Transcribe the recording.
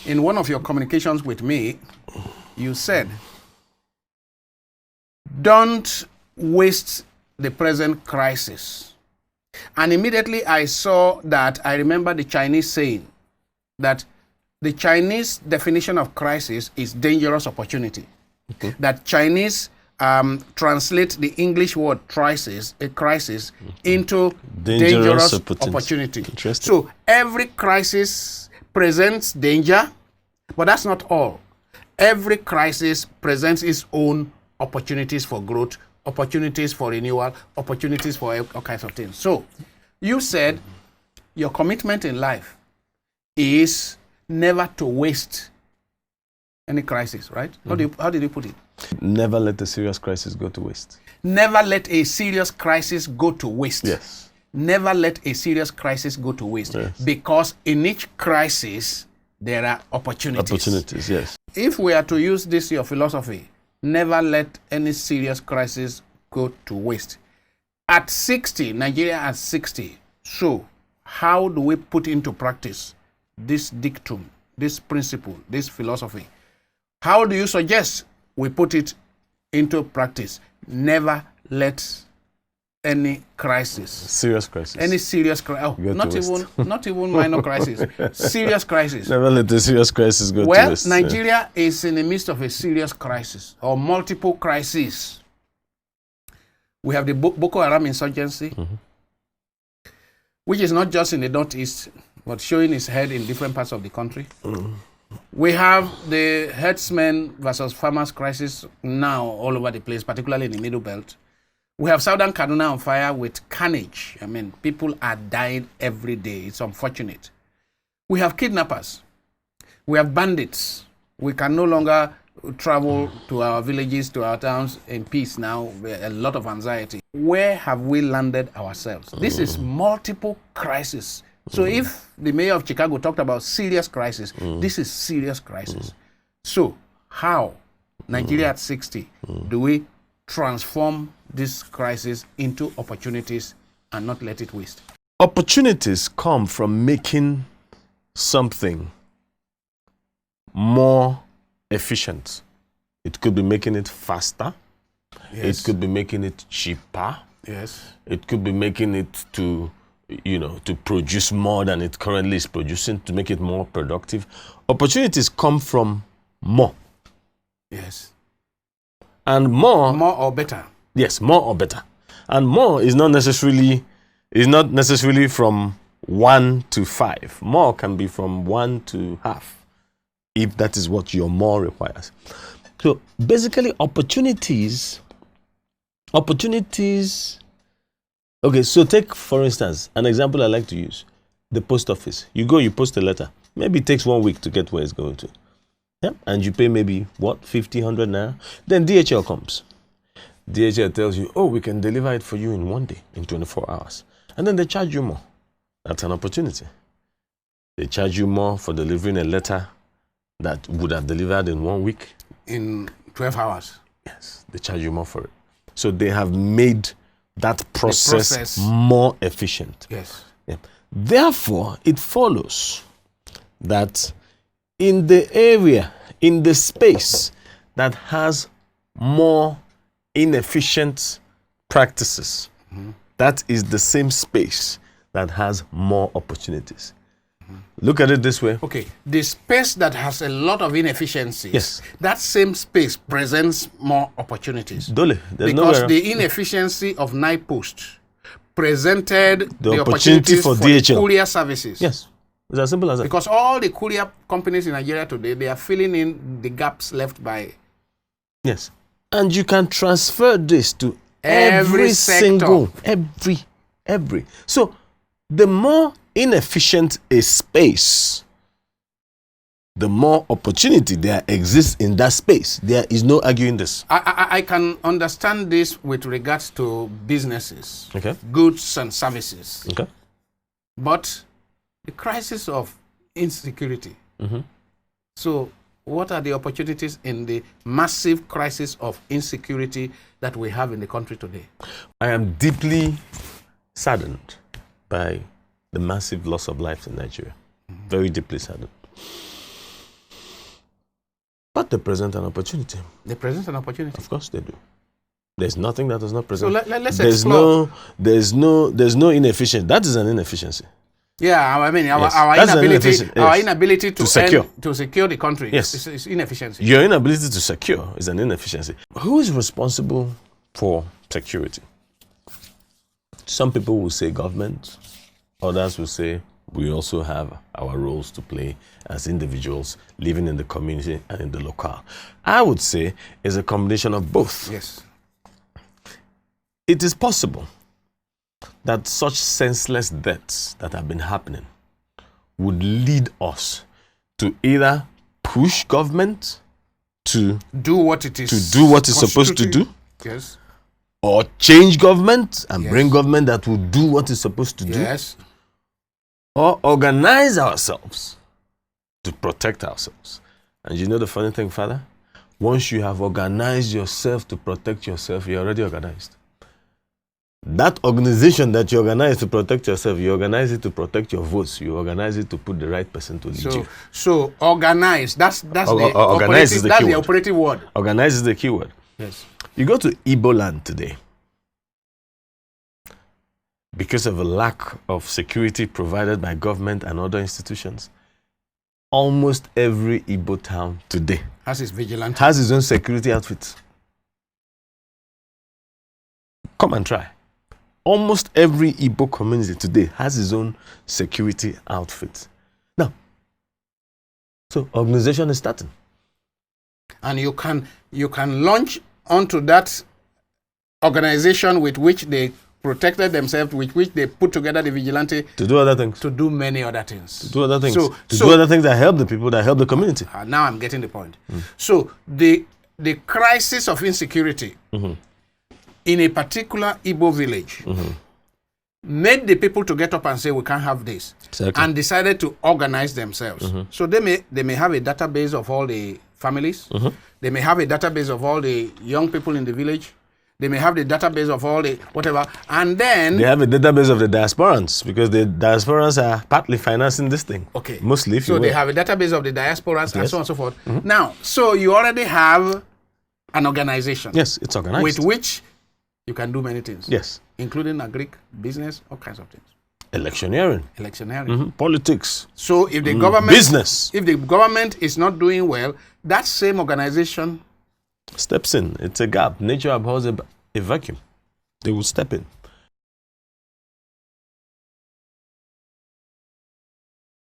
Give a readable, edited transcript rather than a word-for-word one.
in one of your communications with me, you said, don't waste the present crisis. And immediately I saw that, I remember the Chinese saying that the Chinese definition of crisis is dangerous opportunity. Okay. That Chinese translate the English word crisis into dangerous opportunity. So every crisis presents danger, but that's not all. Every crisis presents its own opportunities for growth, opportunities for renewal, opportunities for all kinds of things. So you said your commitment in life is never to waste any crisis, right? How did you put it? Never let a serious crisis go to waste. Never let a serious crisis go to waste. Yes. Never let a serious crisis go to waste. Yes. Because in each crisis, there are opportunities. Opportunities, yes. If we are to use this your philosophy, never let any serious crisis go to waste. At 60, Nigeria at 60, so how do we put into practice this dictum, this principle, this philosophy? How do you suggest we put it into practice? Never let any crisis, serious crisis, any serious crisis, not even minor crisis, serious crisis. Never let the serious crisis go to waste. Well, Nigeria is in the midst of a serious crisis or multiple crises. We have the Boko Haram insurgency, which is not just in the northeast, but showing its head in different parts of the country. We have the herdsmen versus farmers crisis now all over the place, particularly in the Middle Belt. We have Southern Kaduna on fire with carnage. I mean, people are dying every day. It's unfortunate. We have kidnappers. We have bandits. We can no longer travel to our villages, to our towns in peace now. A lot of anxiety. Where have we landed ourselves? This is multiple crises. So if the mayor of Chicago talked about serious crisis, this is serious crisis. So how, Nigeria at 60, do we transform this crisis into opportunities and not let it waste? Opportunities come from making something more efficient. It could be making it faster. Yes. It could be making it cheaper. Yes. It could be making it to produce more than it currently is producing, to make it more productive. Opportunities come from more. Yes. And more or better. Yes, more or better. And more is not necessarily from 1 to 5. More can be from 1 to half, if that is what your more requires. So basically opportunities. Okay, so take, for instance, an example I like to use. The post office. You go, you post a letter. Maybe it takes 1 week to get where it's going to. Yeah? And you pay maybe, 50, 100 naira. Then DHL comes. DHL tells you, oh, we can deliver it for you in 1 day, in 24 hours. And then they charge you more. That's an opportunity. They charge you more for delivering a letter that would have delivered in 1 week. In 12 hours. Yes, they charge you more for it. So they have made that process more efficient. Yes. Yeah. Therefore, it follows that in the area, in the space that has more inefficient practices, that is the same space that has more opportunities. Look at it this way. Okay, the space that has a lot of inefficiencies, yes, that same space presents more opportunities. Because the inefficiency of NIPOST presented the opportunity for DHL. Courier services. Yes, it's as simple as that. Because all the courier companies in Nigeria today, they are filling in the gaps left by... Yes, and you can transfer this to every single, every. So the more inefficient a space, the more opportunity there exists in that space. There is no arguing this. I can understand this with regards to businesses, okay, goods and services. Okay. But the crisis of insecurity. So what are the opportunities in the massive crisis of insecurity that we have in the country today? I am deeply saddened by the massive loss of lives in Nigeria. Very deeply saddened. But they present an opportunity. They present an opportunity. Of course they do. There's nothing that does not present. So let's explore. There's no inefficiency. That is an inefficiency. Yeah, I mean, Yes. our That's an inability, inefficient- our yes. inability To secure. to secure the country Yes. is inefficiency. Your inability to secure is an inefficiency. Who is responsible for security? Some people will say government. Others will say we also have our roles to play as individuals living in the community and in the locale. I would say it's a combination of both. Yes. It is possible that such senseless deaths that have been happening would lead us to either push government to Do what it is. do what it's supposed to do, Yes. or change government and Yes. bring government that will do what it's supposed to do, Yes. or organize ourselves to protect ourselves. And you know the funny thing, Father? Once you have organized yourself to protect yourself, you're already organized. That organization that you organize to protect yourself, you organize it to protect your votes. You organize it to put the right person to lead you. So organize. That's Organize is the that's the keyword. operative word. Organize is the keyword. Yes. You go to Igbo land today, because of a lack of security provided by government and other institutions, almost every Igbo town today Has its vigilante. has its own security outfit. Come and try. Almost every Igbo community today has its own security outfit. Now, so organization is starting. And you can launch onto that organization with which they protected themselves, with which they put together the vigilante To do other things. to do many other things. To do other things. So- to so- do other things that help the people, that help the community. Now I'm getting the point. So the crisis of insecurity in a particular Igbo village made the people to get up and say we can't have this, Exactly. and decided to organize themselves. So they may have a database of all the families. They may have a database of all the young people in the village. They may have the database of all the whatever, and then They have a database of the diasporans because the diasporans are partly financing this thing. okay, Mostly, if so you they will. have a database of the diasporas and Yes. so on and so forth. Now, so you already have an organization Yes, it's organized. with which you can do many things, Yes. including agric, business, all kinds of things, Electioneering. electioneering. Politics. So if the government Business. if the government is not doing well, that same organization Steps in. It's a gap. Nature abhors a vacuum. They will step in.